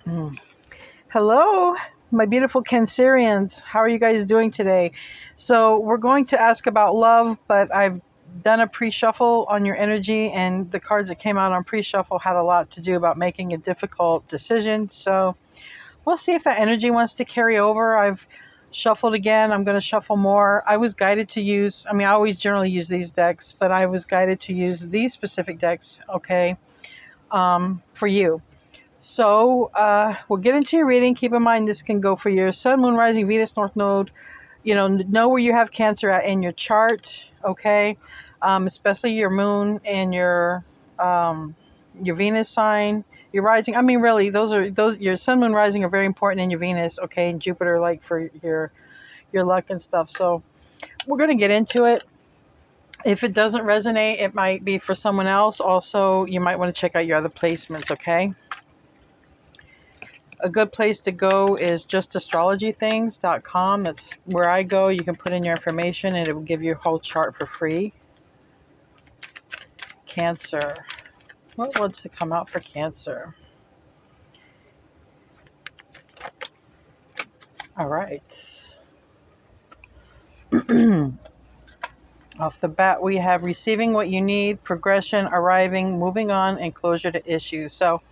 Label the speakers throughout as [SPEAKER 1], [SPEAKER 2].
[SPEAKER 1] Mm. Hello, my beautiful Cancerians. How are you guys doing today? So, we're going to ask about love, but I've done a pre shuffle on your energy, and the cards that came out on pre shuffle had a lot to do about making a difficult decision. So, we'll see if that energy wants to carry over. I've shuffled again. I'm going to shuffle more. I was guided to use, I always generally use these decks, but I was guided to use these specific decks, okay, for you. So we'll get into your reading. Keep in mind this can go for your Sun, Moon, Rising, Venus, North Node. Know where you have Cancer at in your chart, okay? Especially your Moon and your Venus sign, your Rising. Really, those your Sun, Moon, Rising are very important in your Venus, okay? And Jupiter, like for your luck and stuff. So we're gonna get into it. If it doesn't resonate, it might be for someone else. Also, you might want to check out your other placements, okay? A good place to go is justastrologythings.com. That's where I go. You can put in your information and it will give you a whole chart for free. Cancer. What wants to come out for Cancer? All right. Off the bat, we have receiving what you need, progression, arriving, moving on, and closure to issues. So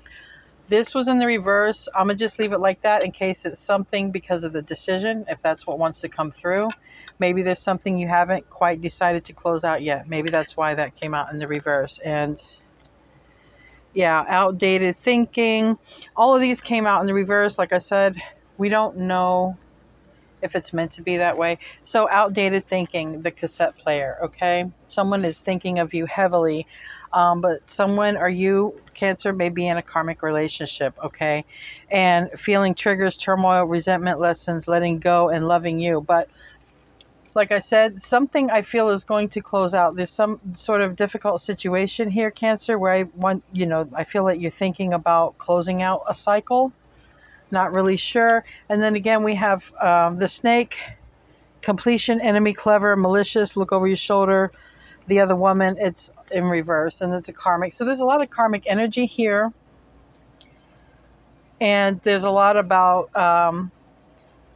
[SPEAKER 1] this was in the reverse. I'm going to just leave it like that in case it's something because of the decision, if that's what wants to come through. Maybe there's something you haven't quite decided to close out yet. Maybe that's why that came out in the reverse. And yeah, outdated thinking. All of these came out in the reverse. Like I said, we don't know if it's meant to be that way. So outdated thinking, the cassette player, okay? Someone is thinking of you heavily, but someone or you, Cancer, may be in a karmic relationship, okay? And feeling triggers, turmoil, resentment, lessons, letting go, and loving you. But like I said, something I feel is going to close out. There's some sort of difficult situation here, Cancer, where I feel like you're thinking about closing out a cycle. Not really sure. And then again, we have the snake, completion, enemy, clever, malicious, look over your shoulder. The other woman, it's in reverse, and it's a karmic. So there's a lot of karmic energy here. And there's a lot about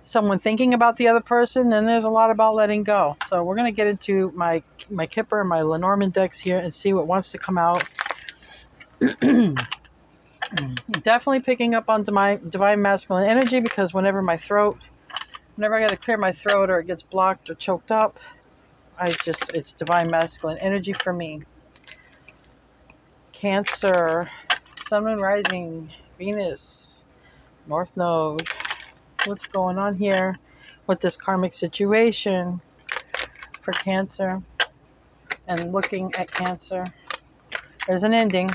[SPEAKER 1] someone thinking about the other person, and there's a lot about letting go. So we're going to get into my Kipper and my Lenormand decks here and see what wants to come out. Definitely picking up on divine masculine energy, because whenever I got to clear my throat or it gets blocked or choked up, it's divine masculine energy for me. Cancer, Sun, Moon, Rising, Venus, North Node. What's going on here with this karmic situation for Cancer? And looking at Cancer, there's an ending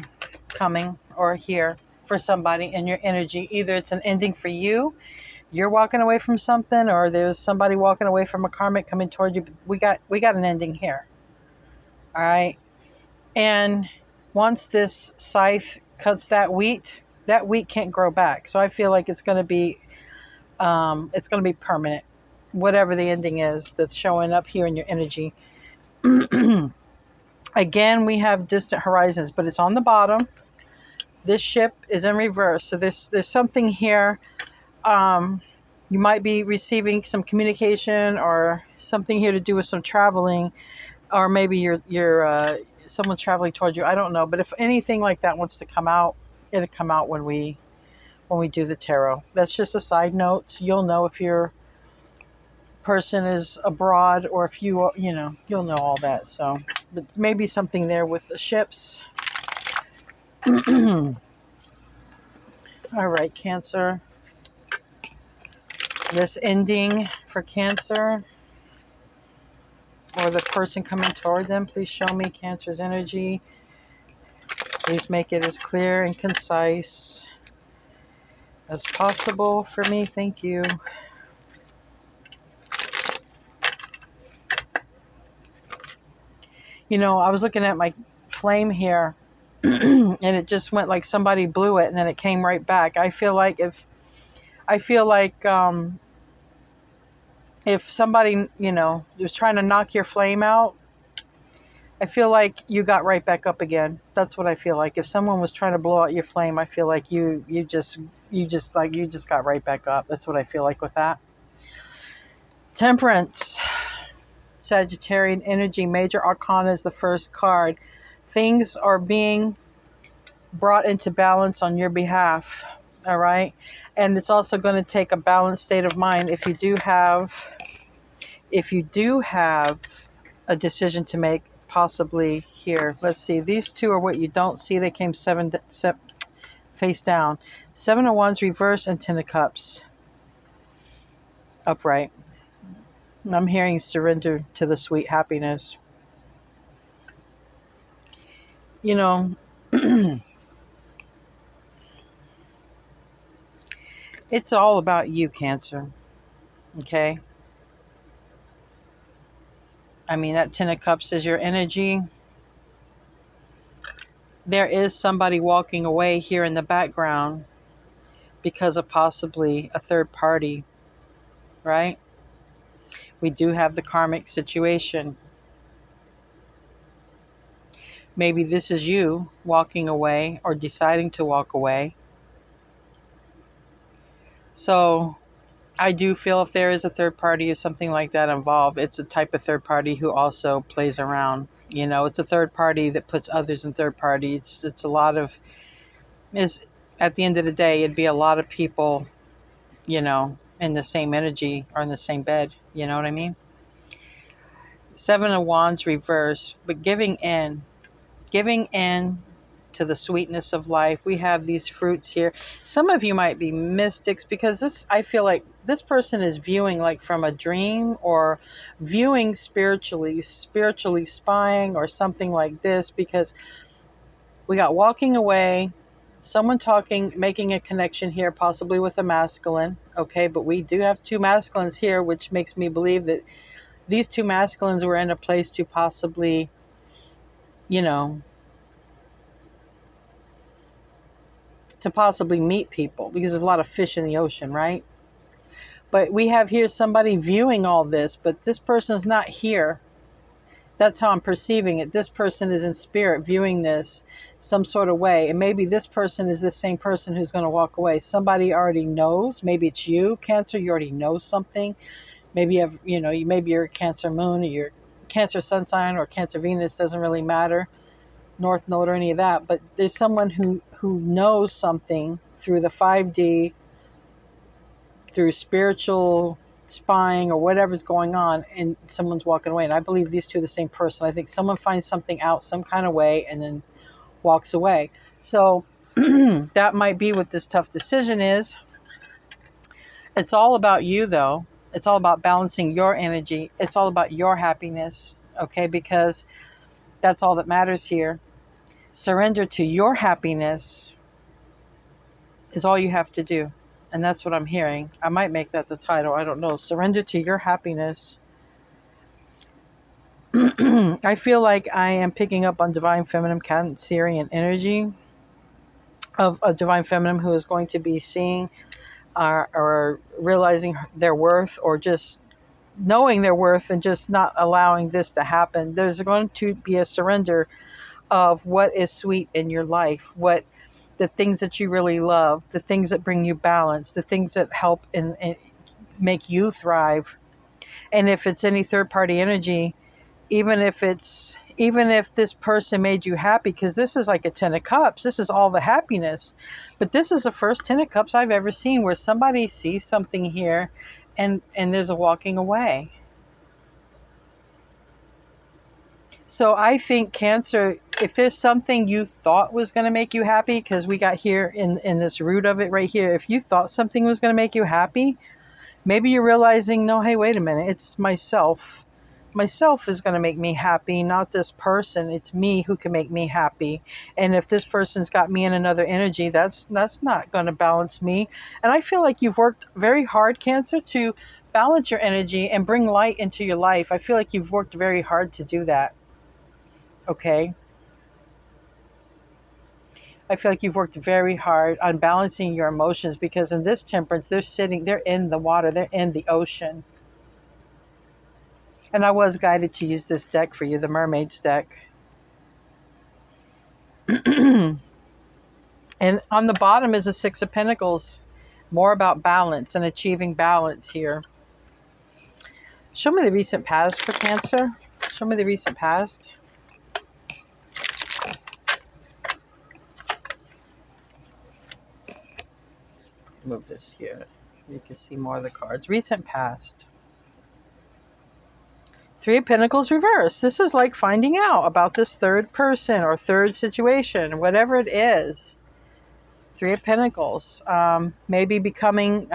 [SPEAKER 1] coming or here for somebody in your energy. Either it's an ending for you, you're walking away from something, or there's somebody walking away from a karmic coming toward you. We got an ending here. All right. And once this scythe cuts that wheat can't grow back. So I feel like it's going to be permanent, whatever the ending is that's showing up here in your energy. Again, we have distant horizons, but it's on the bottom. This ship is in reverse. So there's something here. You might be receiving some communication or something here to do with some traveling, or maybe you're someone traveling towards you. I don't know, but if anything like that wants to come out, it'll come out when we do the tarot. That's just a side note. You'll know if your person is abroad, or if you'll know all that. So, but maybe something there with the ships. All right, Cancer. This ending for Cancer, or the person coming toward them, please show me Cancer's energy. Please make it as clear and concise as possible for me. Thank you. I was looking at my flame here and it just went like somebody blew it and then it came right back. I feel like if somebody, was trying to knock your flame out, I feel like you got right back up again. That's what I feel like. If someone was trying to blow out your flame, I feel like you just got right back up. That's what I feel like with that. Temperance, Sagittarian energy, major arcana is the first card. Things are being brought into balance on your behalf. All right. And it's also going to take a balanced state of mind if you do have a decision to make, possibly here. Let's see. These two are what you don't see. They came face down. Seven of Wands reverse and Ten of Cups upright. I'm hearing surrender to the sweet happiness. You know, it's all about you, Cancer. Okay? I mean, that Ten of Cups is your energy. There is somebody walking away here in the background because of possibly a third party, right? We do have the karmic situation. Maybe this is you walking away or deciding to walk away. So I do feel if there is a third party or something like that involved, it's a type of third party who also plays around. You know, it's a third party that puts others in third party. It's a lot of, is at the end of the day, it'd be a lot of people, in the same energy or in the same bed. You know what I mean? Seven of Wands reverse, but giving in to the sweetness of life. We have these fruits here. Some of you might be mystics because I feel like this person is viewing like from a dream or viewing spiritually spying or something like this, because we got walking away, someone talking, making a connection here, possibly with a masculine. Okay, but we do have two masculines here, which makes me believe that these two masculines were in a place to possibly, you know, to possibly meet people, because there's a lot of fish in the ocean, right? But we have here somebody viewing all this, but this person's not here. That's how I'm perceiving it. This person is in spirit viewing this some sort of way. And maybe this person is the same person who's going to walk away. Somebody already knows. Maybe it's you, Cancer. You already know something. Maybe maybe you're Cancer moon or you're Cancer sun sign or Cancer Venus, doesn't really matter. North Node or any of that. But there's someone who knows something through the 5D, through spiritual spying or whatever's going on, and someone's walking away. And I believe these two are the same person. I think someone finds something out some kind of way and then walks away. So that might be what this tough decision is. It's all about you, though. It's all about balancing your energy. It's all about your happiness, okay? Because that's all that matters here. Surrender to your happiness is all you have to do. And that's what I'm hearing. I might make that the title. I don't know. Surrender to your happiness. I feel like I am picking up on Divine Feminine Cancerian energy of a Divine Feminine who is going to be seeing or realizing their worth, or just knowing their worth and just not allowing this to happen. There's going to be a surrender of what is sweet in your life, what the things that you really love, the things that bring you balance, the things that help and make you thrive. And if it's any third party energy, even if this person made you happy, because this is like a 10 of cups, this is all the happiness. But this is the first 10 of cups I've ever seen where somebody sees something here and there's a walking away. So I think, Cancer, if there's something you thought was going to make you happy, because we got here in this root of it right here, if you thought something was going to make you happy, maybe you're realizing, no, hey, wait a minute, it's myself. Myself is going to make me happy, not this person. It's me who can make me happy. And if this person's got me in another energy, that's not going to balance me. And I feel like you've worked very hard, Cancer, to balance your energy and bring light into your life. I feel like you've worked very hard to do that. Okay. I feel like you've worked very hard on balancing your emotions, because in this Temperance, they're in the water, they're in the ocean. And I was guided to use this deck for you, the Mermaids deck. And on the bottom is a Six of Pentacles. More about balance and achieving balance here. Show me the recent past for Cancer. Show me the recent past. Move this here. You can see more of the cards. Recent past. Three of Pentacles reversed. This is like finding out about this third person or third situation, whatever it is. Three of Pentacles. Maybe becoming,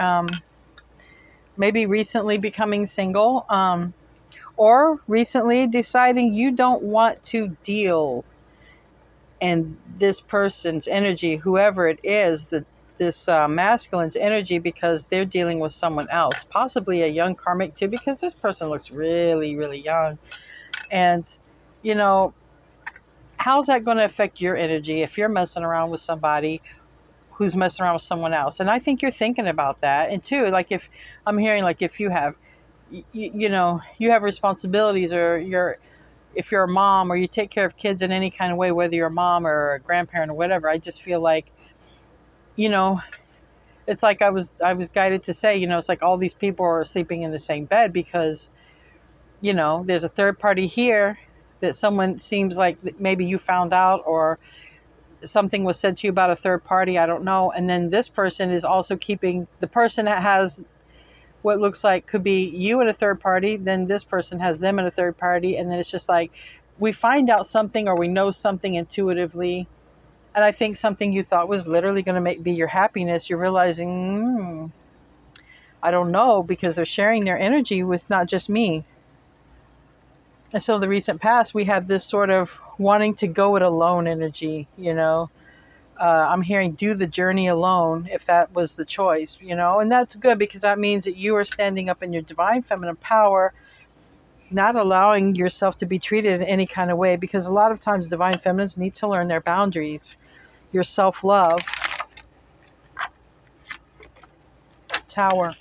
[SPEAKER 1] maybe recently becoming single, or recently deciding you don't want to deal in this person's energy, whoever it is, this masculine's energy, because they're dealing with someone else, possibly a young karmic too, because this person looks really, really young. And, you know, how's that going to affect your energy if you're messing around with somebody who's messing around with someone else? And I think you're thinking about that. And too, like if I'm hearing, like if you have, you know, you have responsibilities, or if you're a mom, or you take care of kids in any kind of way, whether you're a mom or a grandparent or whatever, I just feel like, you know, it's like I was guided to say, you know, it's like all these people are sleeping in the same bed because, you know, there's a third party here that someone seems like maybe you found out, or something was said to you about a third party, I don't know. And then this person is also keeping the person that has what looks like could be you and a third party. Then this person has them and a third party. And then it's just like we find out something, or we know something intuitively. And I think something you thought was literally going to be your happiness, you're realizing, I don't know, because they're sharing their energy with not just me. And so the recent past, we have this sort of wanting to go it alone energy, you know. I'm hearing do the journey alone, if that was the choice, you know. And that's good, because that means that you are standing up in your divine feminine power, not allowing yourself to be treated in any kind of way, because a lot of times divine feminines need to learn their boundaries. Your self-love. Tower.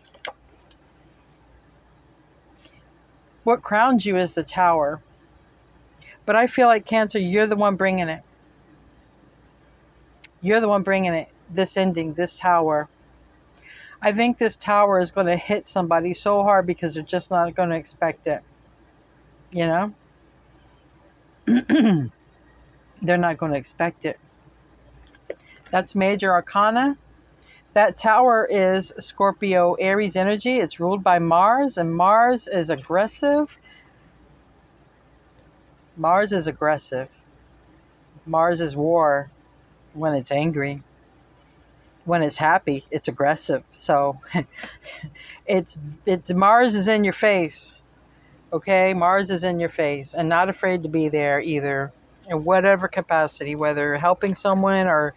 [SPEAKER 1] What crowns you is the Tower. But I feel like, Cancer, you're the one bringing it. You're the one bringing it. This ending, this Tower. I think this Tower is going to hit somebody so hard because they're just not going to expect it. You know? They're not going to expect it. That's Major Arcana. That Tower is Scorpio Aries energy. It's ruled by Mars, and Mars is aggressive. Mars is aggressive. Mars is war when it's angry. When it's happy, it's aggressive. So it's Mars is in your face. Okay? Mars is in your face and not afraid to be there either, in whatever capacity, whether helping someone or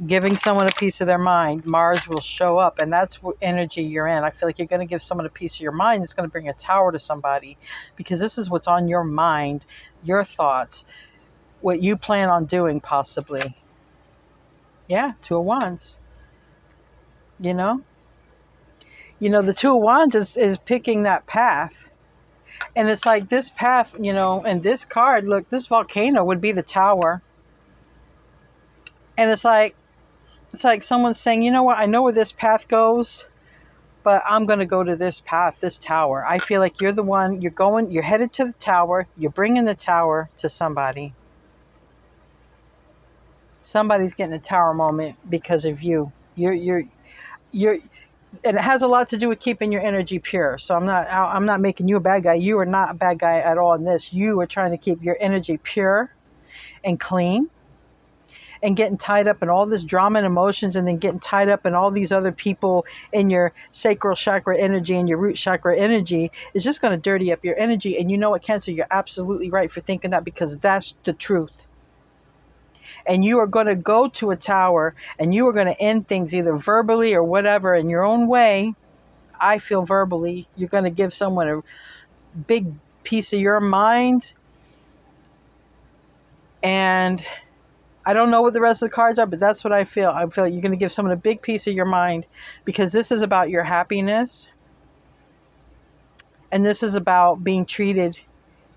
[SPEAKER 1] giving someone a piece of their mind. Mars will show up, and that's what energy you're in. I feel like you're going to give someone a piece of your mind. It's going to bring a tower to somebody, because this is what's on your mind, your thoughts, what you plan on doing possibly. Yeah, Two of Wands. You know, the Two of Wands is picking that path. And it's like this path, you know, and this card, look, this volcano would be the Tower. And it's like someone's saying, you know what, I know where this path goes, but I'm going to go to this path, this Tower. I feel like you're the one, you're headed to the Tower, you're bringing the Tower to somebody. Somebody's getting a Tower moment because of you. You're and it has a lot to do with keeping your energy pure. So I'm not making you a bad guy. You are not a bad guy at all in this. You are trying to keep your energy pure and clean, and getting tied up in all this drama and emotions, and then getting tied up in all these other people in your sacral chakra energy and your root chakra energy is just going to dirty up your energy. And you know what, Cancer, you're absolutely right for thinking that, because that's the truth. And you are going to go to a Tower, and you are going to end things either verbally or whatever in your own way. I feel verbally. You're going to give someone a big piece of your mind. And I don't know what the rest of the cards are, but that's what I feel. I feel like you're going to give someone a big piece of your mind, because this is about your happiness. And this is about being treated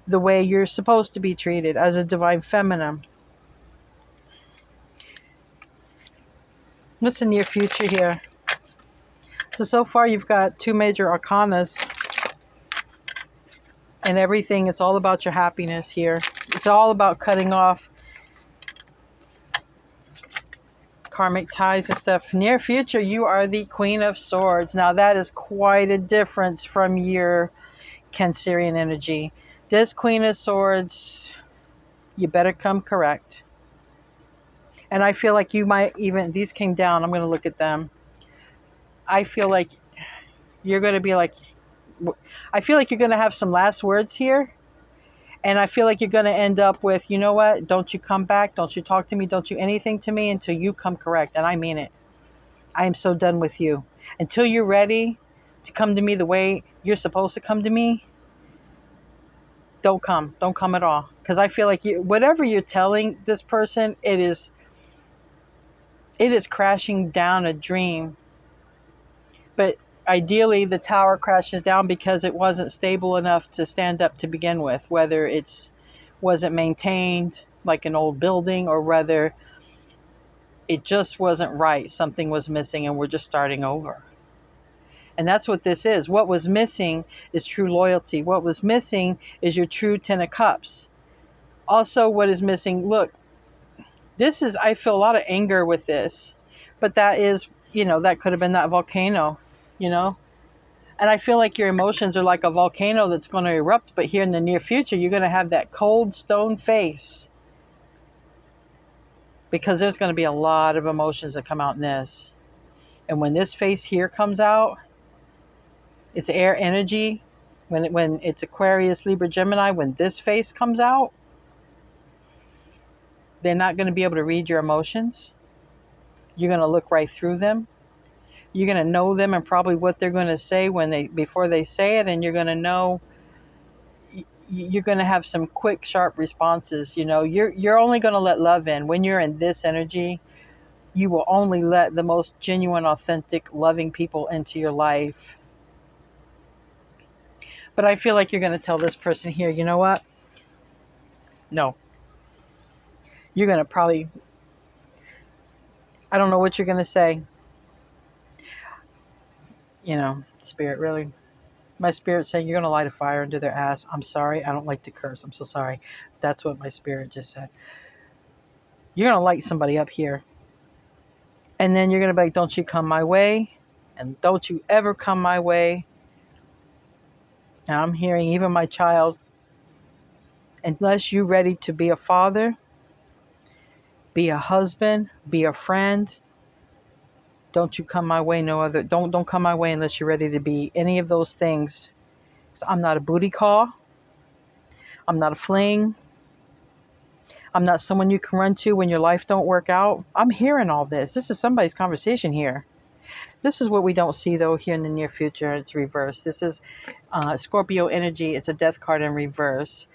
[SPEAKER 1] the way you're supposed to be treated as a divine feminine. What's the near future here? So far you've got 2 major arcanas and everything. It's all about your happiness here. It's all about cutting off karmic ties and stuff. Near future, you are the Queen of Swords. Now that is quite a difference from your Cancerian energy. This Queen of Swords, you better come correct. And I feel like you might even, these came down, I'm going to look at them. I feel like you're going to be like, I feel like you're going to have some last words here. And I feel like you're going to end up with, you know what? Don't you come back. Don't you talk to me. Don't you anything to me until you come correct. And I mean it. I am so done with you. Until you're ready to come to me the way you're supposed to come to me, don't come. Don't come at all. Because I feel like whatever you're telling this person, it is crashing down a dream. But ideally, the tower crashes down because it wasn't stable enough to stand up to begin with, whether it wasn't maintained like an old building or whether it just wasn't right. Something was missing and we're just starting over. And that's what this is. What was missing is true loyalty. What was missing is your true 10 of Cups. Also, what is missing, look, I feel a lot of anger with this, but that is, that could have been that volcano, And I feel like your emotions are like a volcano that's going to erupt, but here in the near future, you're going to have that cold stone face because there's going to be a lot of emotions that come out in this. And when this face here comes out, it's air energy. When it's Aquarius, Libra, Gemini, when this face comes out, they're not going to be able to read your emotions. You're going to look right through them. You're going to know them and probably what they're going to say before they say it, and you're going to know. You're going to have some quick, sharp responses. You're only going to let love in when you're in this energy. You will only let the most genuine, authentic, loving people into your life. But I feel like you're going to tell this person here, you know what? No. You're going to probably, I don't know what you're going to say. Spirit, really. My spirit saying you're going to light a fire under their ass. I'm sorry. I don't like to curse. I'm so sorry. That's what my spirit just said. You're going to light somebody up here. And then you're going to be like, don't you come my way. And don't you ever come my way. And I'm hearing even my child, unless you're ready to be a father, be a husband, be a friend, don't you come my way. No other. Don't come my way unless you're ready to be any of those things. So I'm not a booty call. I'm not a fling. I'm not someone you can run to when your life don't work out. I'm hearing all this. This is somebody's conversation here. This is what we don't see, though, here in the near future. It's reversed. This is Scorpio energy. It's a death card in reverse.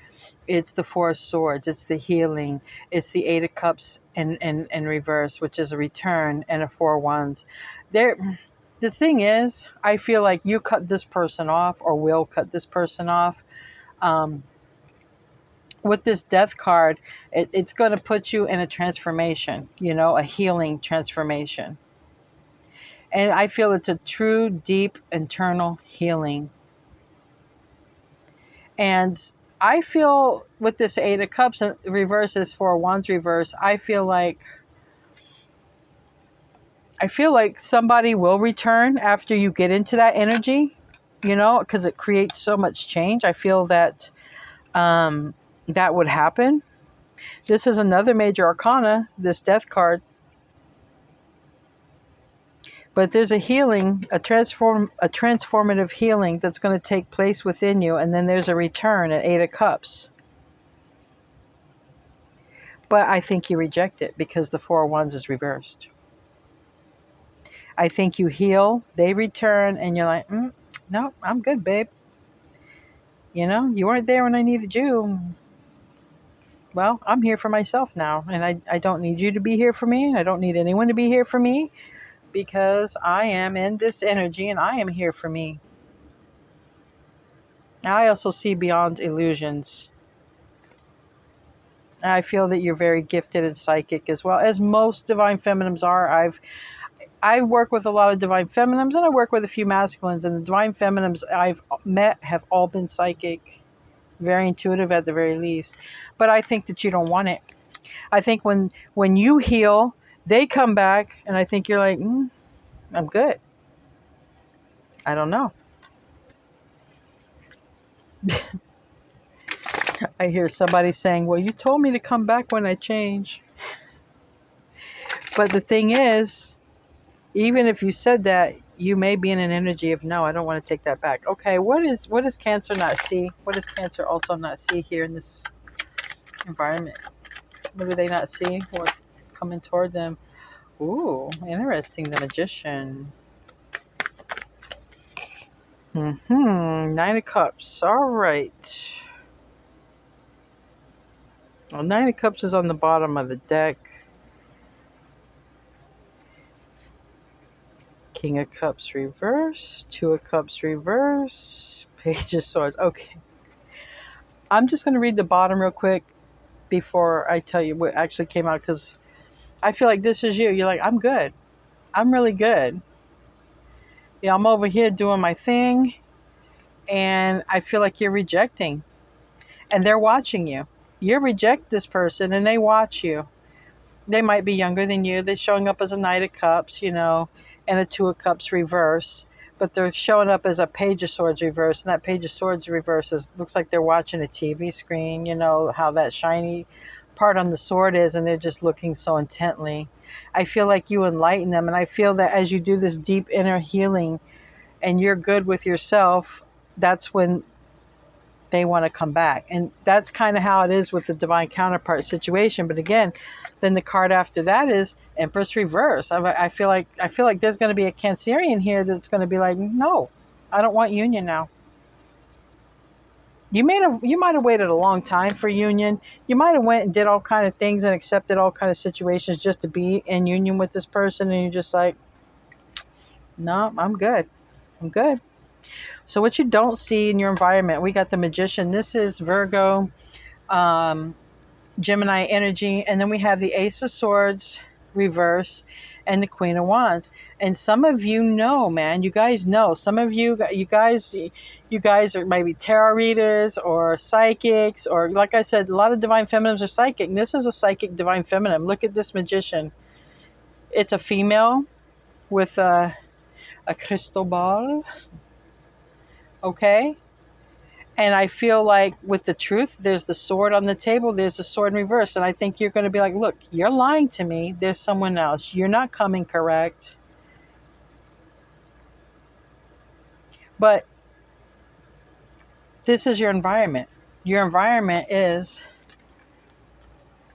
[SPEAKER 1] It's the 4 of Swords. It's the healing. It's the 8 of Cups in reverse, which is a return, and a 4 of Wands. The thing is, I feel like you cut this person off or will cut this person off. With this death card, it's going to put you in a transformation, a healing transformation. And I feel it's a true, deep, internal healing. And I feel with this 8 of Cups reverse, this 4 of Wands reverse, I feel like somebody will return after you get into that energy, because it creates so much change. I feel that that would happen. This is another major arcana, this death card. But there's a healing, a transformative healing that's going to take place within you. And then there's a return at 8 of Cups. But I think you reject it because the 4 of Wands is reversed. I think you heal, they return, and you're like, no, I'm good, babe. You weren't there when I needed you. Well, I'm here for myself now. And I don't need you to be here for me. I don't need anyone to be here for me. Because I am in this energy and I am here for me. I also see beyond illusions. And I feel that you're very gifted and psychic as well, as most divine feminines are. I work with a lot of divine feminines, and I work with a few masculines, and the divine feminines I've met have all been psychic, very intuitive at the very least. But I think that you don't want it. I think when you heal, they come back, and I think you're like, I'm good. I don't know. I hear somebody saying, well, you told me to come back when I change. But the thing is, even if you said that, you may be in an energy of, no, I don't want to take that back. Okay, what does Cancer not see? What does Cancer also not see here in this environment? What do they not see? What's coming toward them? Ooh, interesting. The Magician. Nine of Cups. All right. Well, Nine of Cups is on the bottom of the deck. King of Cups reverse. Two of Cups reverse. Page of Swords. Okay. I'm just going to read the bottom real quick before I tell you what actually came out, because I feel like this is you. You're like, I'm good. I'm really good. Yeah, I'm over here doing my thing, and I feel like you're rejecting, and they're watching you. You reject this person, and they watch you. They might be younger than you. They're showing up as a Knight of Cups, and a Two of Cups reverse. But they're showing up as a Page of Swords reverse. And that Page of Swords reverse looks like they're watching a TV screen. You know, how that shiny part on the sword is, and they're just looking so intently. I feel like you enlighten them. And I feel that as you do this deep inner healing and you're good with yourself, that's when they want to come back. And that's kind of how it is with the divine counterpart situation. But again, then the card after that is Empress reverse. I feel like there's going to be a Cancerian here that's going to be like, no, I don't want union now. You might have waited a long time for union. You might have went and did all kind of things and accepted all kind of situations just to be in union with this person, and you're just like, no, I'm good. I'm good. So what you don't see in your environment, we got the Magician. This is Virgo, Gemini energy, and then we have the Ace of Swords reverse and the Queen of Wands. And some of you know, man, you guys know. Some of you guys are maybe tarot readers or psychics, or like I said, a lot of divine feminines are psychic. And this is a psychic divine feminine. Look at this Magician. It's a female with a crystal ball. Okay. And I feel like with the truth, there's the sword on the table, there's the sword in reverse. And I think you're going to be like, look, you're lying to me. There's someone else. You're not coming correct. But this is your environment. Your environment is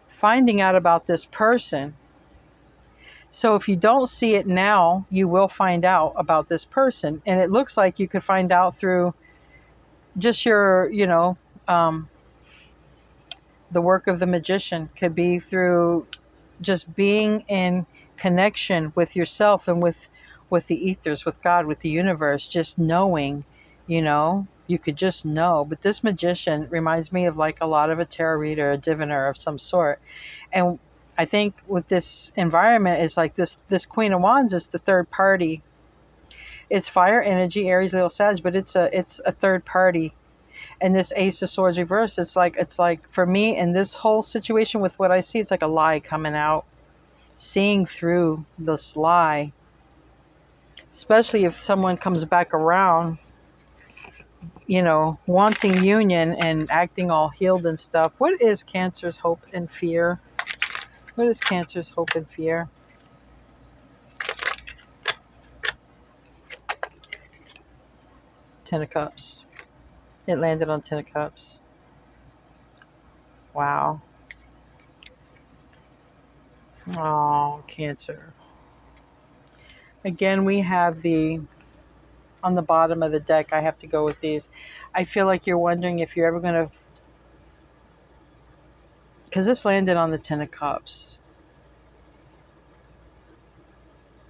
[SPEAKER 1] finding out about this person. So if you don't see it now, you will find out about this person. And it looks like you could find out through just your, the work of the Magician. Could be through just being in connection with yourself and with the ethers, with God, with the universe, just knowing, you could just know. But this Magician reminds me of like a lot of a tarot reader, a diviner of some sort. And I think with this environment is like this Queen of Wands is the third party. It's fire energy, Aries, Leo, Sag, but it's a third party. And this Ace of Swords reverse, it's like for me in this whole situation with what I see, it's like a lie coming out, seeing through this lie, especially if someone comes back around, wanting union and acting all healed and stuff. What is Cancer's hope and fear? What is Cancer's hope and fear? Ten of Cups. It landed on Ten of Cups. Wow. Oh, Cancer. Again, we have on the bottom of the deck, I have to go with these. I feel like you're wondering if you're ever going to, because this landed on the Ten of Cups.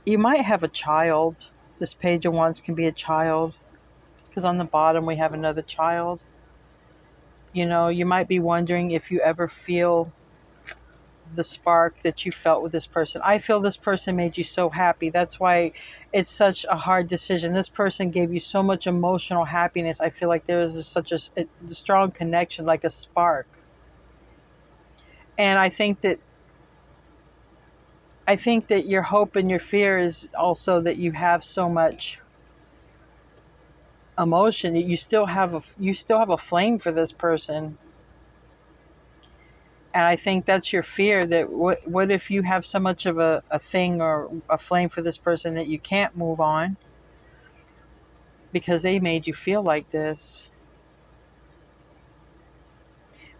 [SPEAKER 1] You might have a child. This Page of Wands can be a child, because on the bottom we have another child. You know, you might be wondering if you ever feel the spark that you felt with this person. I feel this person made you so happy. That's why it's such a hard decision. This person gave you so much emotional happiness. I feel like there is such a strong connection, like a spark. And I think that your hope and your fear is also that you have so much emotion that you still have a flame for this person. And I think that's your fear, that what if you have so much of a thing or a flame for this person that you can't move on because they made you feel like this.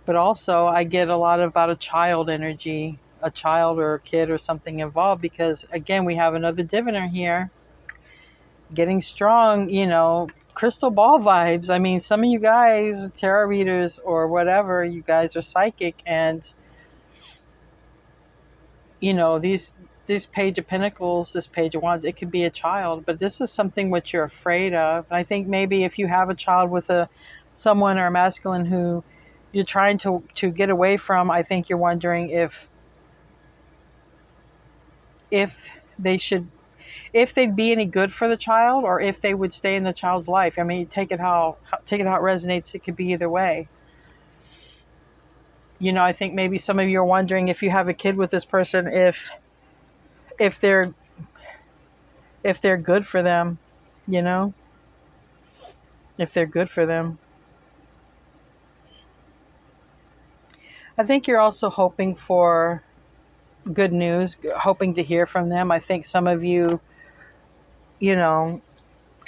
[SPEAKER 1] But also I get a lot about a child energy, a child or a kid or something involved, because again we have another diviner here getting strong, you know, crystal ball vibes. I mean, some of you guys are tarot readers or whatever, you guys are psychic, and you know, this page of pentacles, this page of wands, it could be a child, but this is something what you're afraid of. And I think maybe if you have a child with someone or a masculine who you're trying to get away from, I think you're wondering if they should, if they'd be any good for the child, or if they would stay in the child's life. I mean, take it how it resonates. It could be either way. You know, I think maybe some of you are wondering, if you have a kid with this person, if they're if they're good for them, you know, if they're good for them. I think you're also hoping for good news, hoping to hear from them. I think some of you, you know,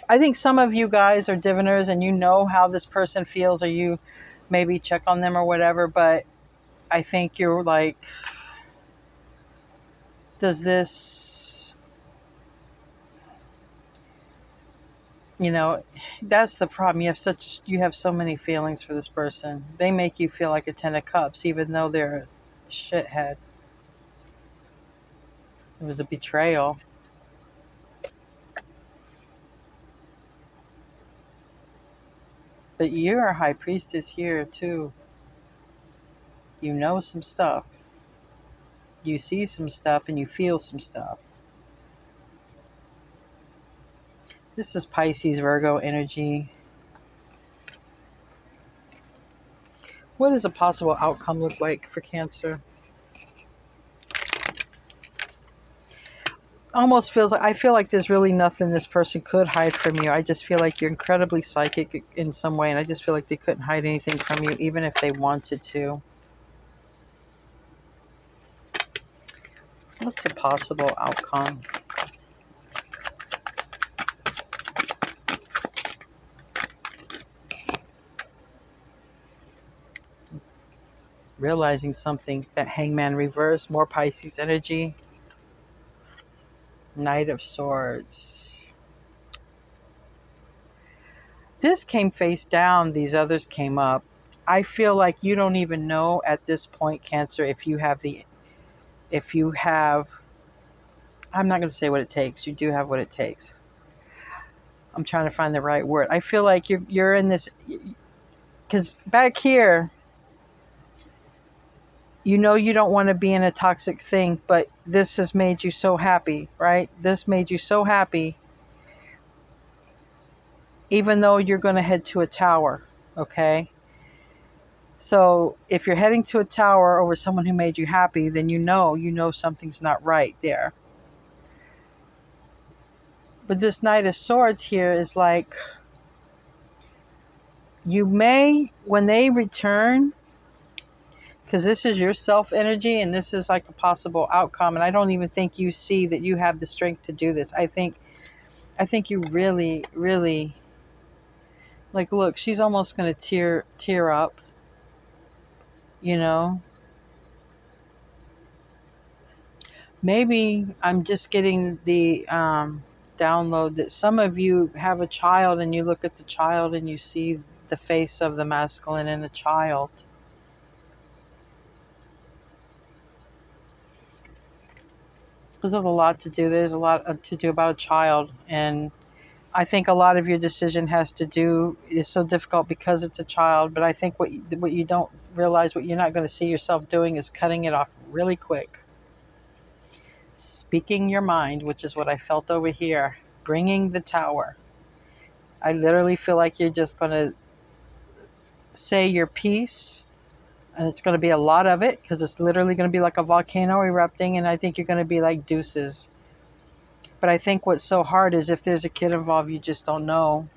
[SPEAKER 1] I think some of you guys are diviners and you know how this person feels, or you maybe check on them or whatever, but I think you're like, does this, you know, that's the problem. You have so many feelings for this person. They make you feel like a 10 of cups, even though they're a shithead. It was a betrayal. But you're a high priestess here too. You know some stuff. You see some stuff and you feel some stuff. This is Pisces, Virgo energy. What does a possible outcome look like for Cancer? Almost feels like, I feel like there's really nothing this person could hide from you. I just feel like you're incredibly psychic in some way, and I just feel like they couldn't hide anything from you, even if they wanted to. What's a possible outcome? Realizing something. That Hangman reverse, more Pisces energy. Knight of Swords. This came face down, these others came up. I feel like you don't even know at this point, Cancer, if you have, I'm not going to say what it takes. You do have what it takes. I'm trying to find the right word. I feel like you're in this, because back here, you know, you don't want to be in a toxic thing, but this has made you so happy, right? This made you so happy, even though you're going to head to a tower, okay? So if you're heading to a tower over someone who made you happy, then you know something's not right there. But this Knight of Swords here is like, you may, when they return, because this is your self energy and this is like a possible outcome, and I don't even think you see that you have the strength to do this. I think you really, really, like, look, she's almost going to tear up, you know. Maybe I'm just getting the download that some of you have a child and you look at the child and you see the face of the masculine in the child. There's a lot to do. There's a lot to do about a child, and I think a lot of your decision is so difficult because it's a child, but I think what you don't realize, what you're not going to see yourself doing, is cutting it off really quick. Speaking your mind, which is what I felt over here, bringing the Tower. I literally feel like you're just going to say your piece, and it's going to be a lot of it because it's literally going to be like a volcano erupting, and I think you're going to be like deuces. But I think what's so hard is if there's a kid involved, you just don't know.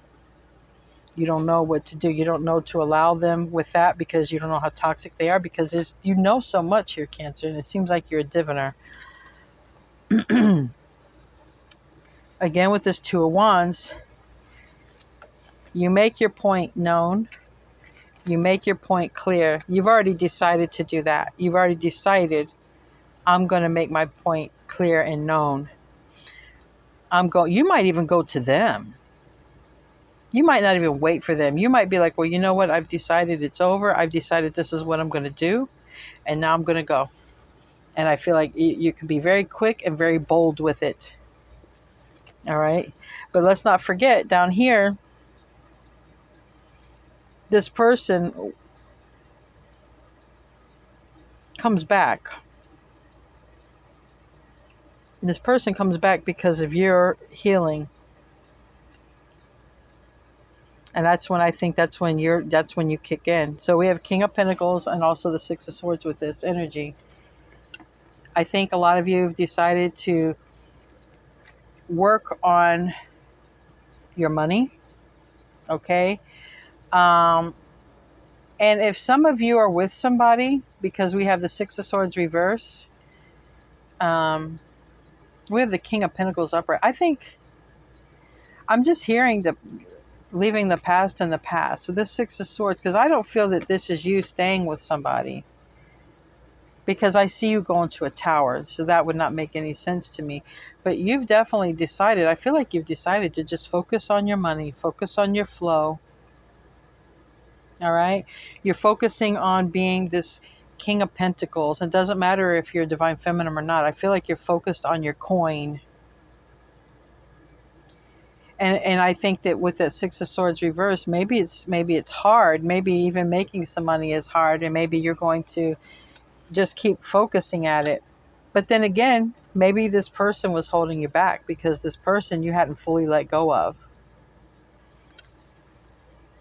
[SPEAKER 1] You don't know what to do. You don't know to allow them with that because you don't know how toxic they are, because you know so much here, Cancer, and it seems like you're a diviner. Again, with this Two of Wands, you make your point known. You make your point clear. You've already decided to do that. You've already decided, I'm going to make my point clear and known. You might even go to them. You might not even wait for them. You might be like, well, you know what? I've decided it's over. I've decided this is what I'm going to do. And now I'm going to go. And I feel like you can be very quick and very bold with it. All right. But let's not forget down here, this person comes back. This person comes back because of your healing. And that's when I think that's when you kick in. So we have King of Pentacles and also the Six of Swords with this energy. I think a lot of you have decided to work on your money. Okay. And if some of you are with somebody, because we have the Six of Swords reverse, we have the King of Pentacles upright. I think I'm just hearing leaving the past in the past. So this Six of Swords, because I don't feel that this is you staying with somebody, because I see you going to a tower. So that would not make any sense to me. But you've definitely decided, I feel like you've decided to just focus on your money, focus on your flow. All right. You're focusing on being this King of Pentacles. It doesn't matter if you're Divine Feminine or not. I feel like you're focused on your coin. And I think that with that Six of Swords reverse, maybe it's hard. Maybe even making some money is hard, and maybe you're going to just keep focusing at it. But then again, maybe this person was holding you back because this person you hadn't fully let go of.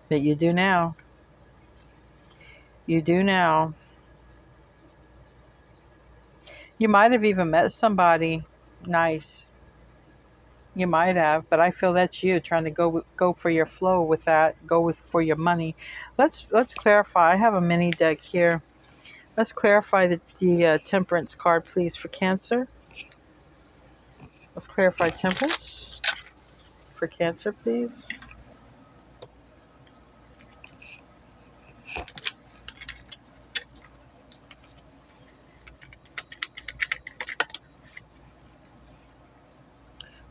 [SPEAKER 1] But you do now. You do now. You might have even met somebody nice. You might have, but I feel that's you trying to go for your flow with that. For your money. Let's clarify. I have a mini deck here. Let's clarify the Temperance card, please, for Cancer. Let's clarify Temperance for Cancer, please.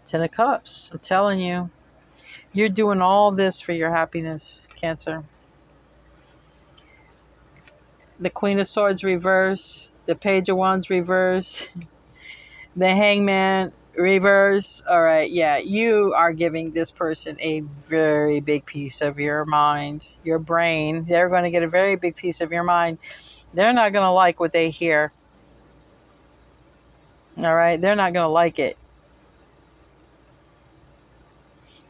[SPEAKER 1] Ten of Cups. I'm telling you, you're doing all this for your happiness, Cancer. The Queen of Swords reverse. The Page of Wands reverse. The Hangman reverse. All right, yeah, you are giving this person a very big piece of your mind, your brain. They're going to get a very big piece of your mind. They're not going to like what they hear. All right, they're not going to like it.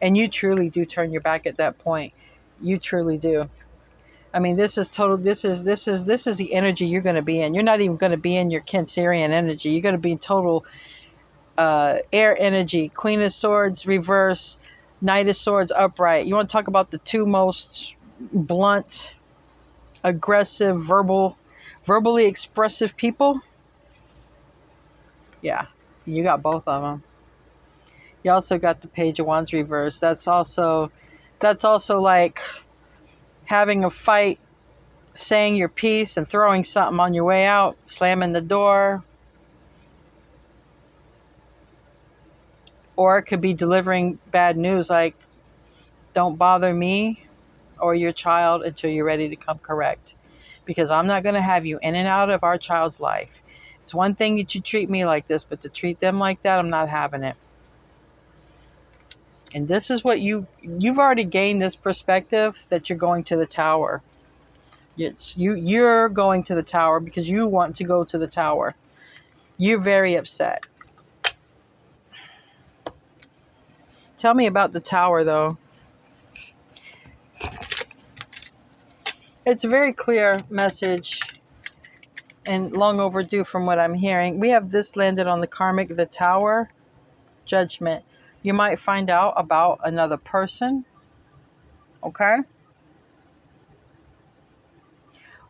[SPEAKER 1] And you truly do turn your back at that point. You truly do. I mean, this is the energy you're going to be in. You're not even going to be in your Cancerian energy. You're going to be in total air energy. Queen of Swords reverse, Knight of Swords upright. You want to talk about the two most blunt, aggressive, verbally expressive people? Yeah, you got both of them. You also got the Page of Wands reverse. That's also like having a fight, saying your piece and throwing something on your way out, slamming the door. Or it could be delivering bad news like, don't bother me or your child until you're ready to come correct. Because I'm not going to have you in and out of our child's life. It's one thing that you treat me like this, but to treat them like that, I'm not having it. And this is what you've already gained this perspective that you're going to the tower. You're going to the tower because you want to go to the tower. You're very upset. Tell me about the tower, though. It's a very clear message and long overdue from what I'm hearing. We have this landed on the karmic, the tower, judgment. You might find out about another person, okay?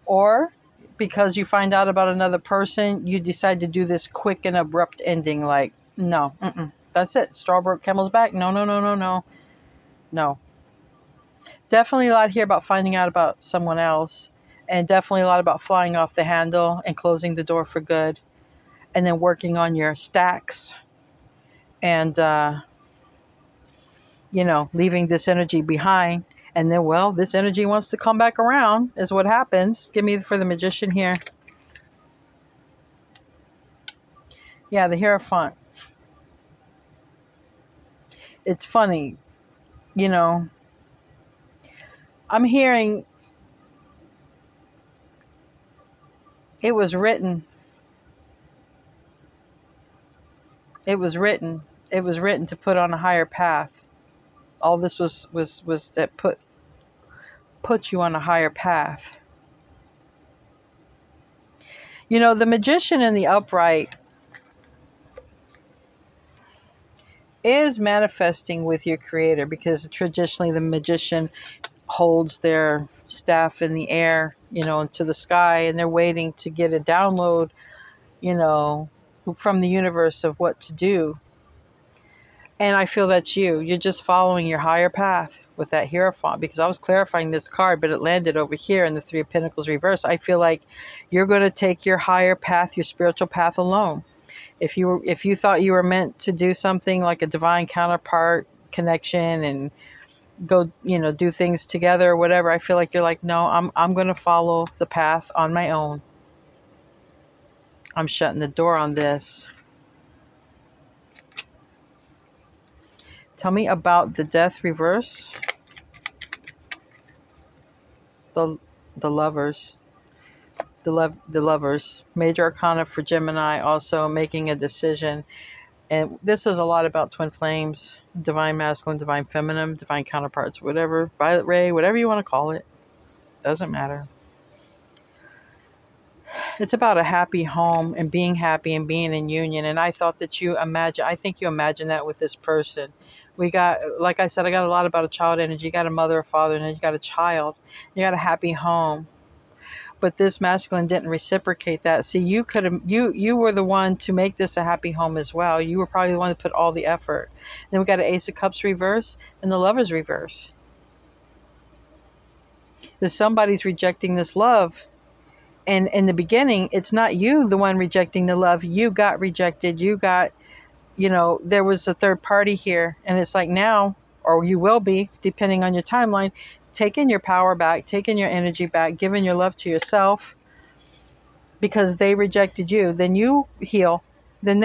[SPEAKER 1] Or because you find out about another person, you decide to do this quick and abrupt ending, like, no, that's it. Straw broke camel's back. No, no, no, no, no. No. Definitely a lot here about finding out about someone else. And definitely a lot about flying off the handle and closing the door for good. And then working on your stacks. And, leaving this energy behind. And then, well, this energy wants to come back around is what happens. Give me for the Magician here. Yeah, the Hierophant. It's funny. I'm hearing it was written. It was written. It was written to put on a higher path. All this was that put you on a higher path. The Magician in the upright is manifesting with your creator, because traditionally the magician holds their staff in the air, into the sky, and they're waiting to get a download, from the universe of what to do. And I feel that's you. You're just following your higher path with that Hierophant, because I was clarifying this card, but it landed over here in the Three of Pentacles reverse. I feel like you're going to take your higher path, your spiritual path alone. If you thought you were meant to do something like a divine counterpart connection and go, do things together or whatever, I feel like you're like, no, I'm going to follow the path on my own. I'm shutting the door on this. Tell me about the Death reverse. The Lovers. The Lovers. Major Arcana for Gemini, also making a decision. And this is a lot about twin flames, divine masculine, divine feminine, divine counterparts, whatever, violet ray, whatever you want to call it. Doesn't matter. It's about a happy home and being happy and being in union. And I thought that I think you imagine that with this person. We got, like I said, I got a lot about a child energy. You got a mother, a father, and then you got a child. You got a happy home. But this masculine didn't reciprocate that. See, you were the one to make this a happy home as well. You were probably the one to put all the effort. Then we got an Ace of Cups reverse and the Lovers reverse. There's somebody's rejecting this love. And in the beginning, it's not you the one rejecting the love. You got rejected. You got, there was a third party here. And it's like now, or you will be, depending on your timeline, taking your power back, taking your energy back, giving your love to yourself because they rejected you. Then you heal. Then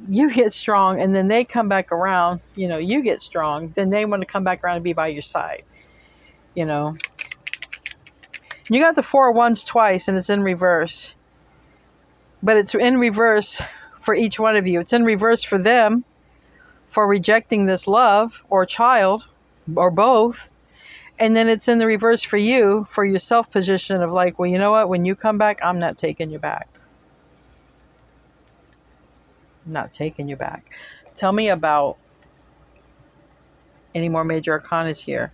[SPEAKER 1] you get strong, and then they come back around. You get strong. Then they want to come back around and be by your side. You got the Four of Wands twice, and it's in reverse. But it's in reverse for each one of you. It's in reverse for them for rejecting this love or child or both. And then it's in the reverse for you, for your self-position of like, well, you know what? When you come back, I'm not taking you back. I'm not taking you back. Tell me about any more major arcanas here.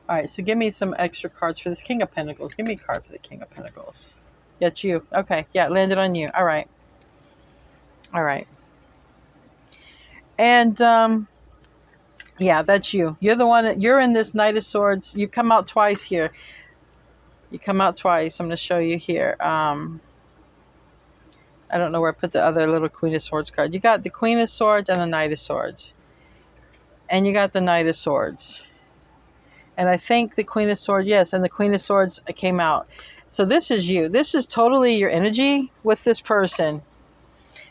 [SPEAKER 1] All right, so give me some extra cards for this King of Pentacles. Give me a card for the King of Pentacles. Yeah, it's you. Okay, yeah, it landed on you. All right. All right. And, yeah, that's you. You're the one. You're in this Knight of Swords. You come out twice here. You come out twice. I'm going to show you here. I don't know where I put the other little Queen of Swords card. You got the Queen of Swords and the Knight of Swords. And you got the Knight of Swords. And I think the Queen of Swords, yes, and the Queen of Swords came out. So this is you. This is totally your energy with this person.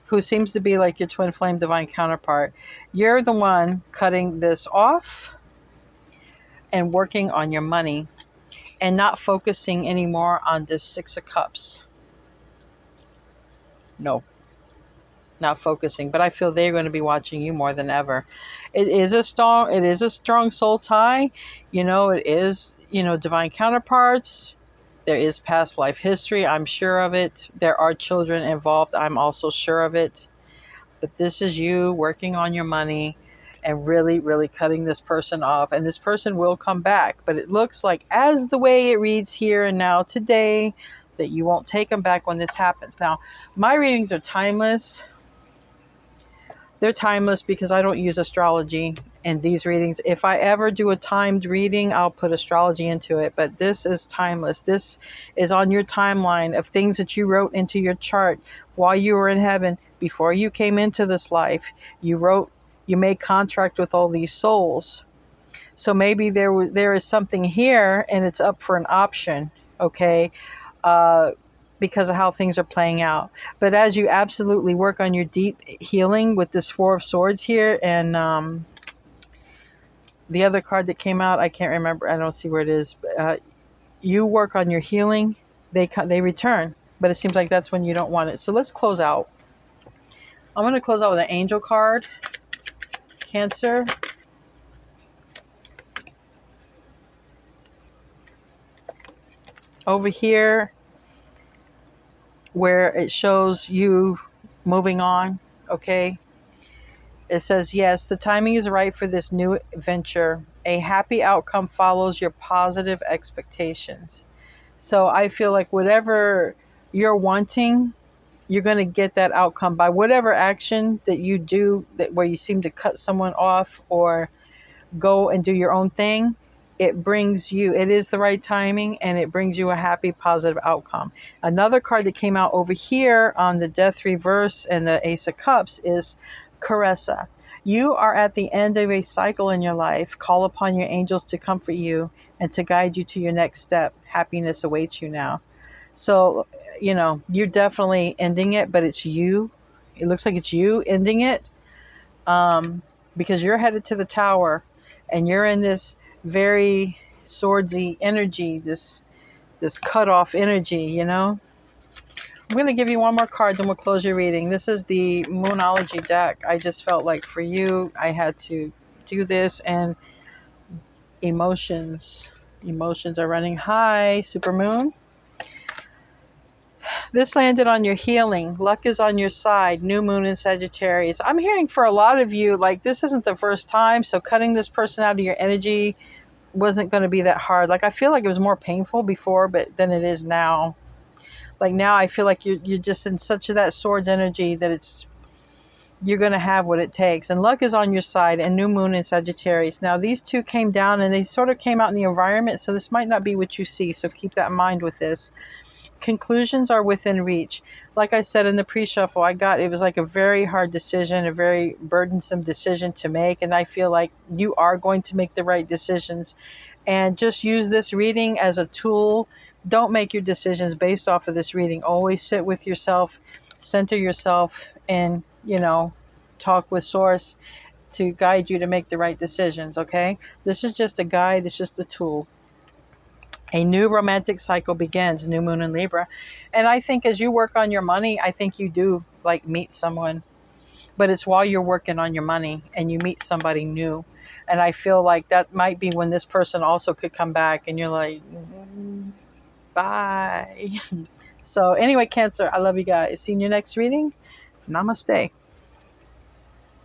[SPEAKER 1] who seems to be like your twin flame divine counterpart. You're the one cutting this off and working on your money and not focusing anymore on this Six of Cups. No, not focusing, but I feel they're going to be watching you more than ever. It is a strong soul tie. It is, divine counterparts. There is past life history. I'm sure of it. There are children involved. I'm also sure of it. But this is you working on your money and really, really cutting this person off. And this person will come back. But it looks like, as the way it reads here and now today, that you won't take them back when this happens. Now, my readings are timeless. They're timeless because I don't use astrology in these readings. If I ever do a timed reading, I'll put astrology into it. But this is timeless. This is on your timeline of things that you wrote into your chart while you were in heaven. Before you came into this life, you made contract with all these souls. So maybe there is something here and it's up for an option, okay? Because of how things are playing out. But as you absolutely work on your deep healing with this Four of Swords here, and the other card that came out, I can't remember, I don't see where it is. You work on your healing, they return. But it seems like that's when you don't want it. So let's close out. I'm going to close out with an angel card. Cancer. Over here, where it shows you moving on, okay? It says, yes, the timing is right for this new venture. A happy outcome follows your positive expectations. So I feel like whatever you're wanting, you're going to get that outcome by whatever action that you do, where you seem to cut someone off or go and do your own thing. It is the right timing, and it brings you a happy, positive outcome. Another card that came out over here on the Death reverse and the Ace of Cups is Caressa. You are at the end of a cycle in your life. Call upon your angels to comfort you and to guide you to your next step. Happiness awaits you now. So, you're definitely ending it, but it's you. It looks like it's you ending it, because you're headed to the Tower and you're in this very swordsy energy, this cut-off energy, I'm going to give you one more card, then we'll close your reading. This is the Moonology deck. I just felt like for you, I had to do this. And emotions are running high. Supermoon. This landed on your healing. Luck is on your side. New moon in Sagittarius. I'm hearing for a lot of you, like, this isn't the first time. So cutting this person out of your energy wasn't going to be that hard. Like, I feel like it was more painful before, but than it is now. Like, now I feel like you're just in such that swords energy that you're going to have what it takes. And luck is on your side, and new moon in Sagittarius. Now, these two came down and they sort of came out in the environment. So this might not be what you see. So keep that in mind with this. Conclusions are within reach. Like I said in the pre-shuffle, it was like a very hard decision, a very burdensome decision to make. And I feel like you are going to make the right decisions. And just use this reading as a tool. Don't make your decisions based off of this reading. Always sit with yourself, center yourself, and, talk with Source to guide you to make the right decisions, okay? This is just a guide. It's just a tool. A new romantic cycle begins, new moon in Libra. And I think as you work on your money, I think you do meet someone, but it's while you're working on your money and you meet somebody new. And I feel like that might be when this person also could come back and you're like, bye. So anyway, Cancer, I love you guys. See you in your next reading. Namaste.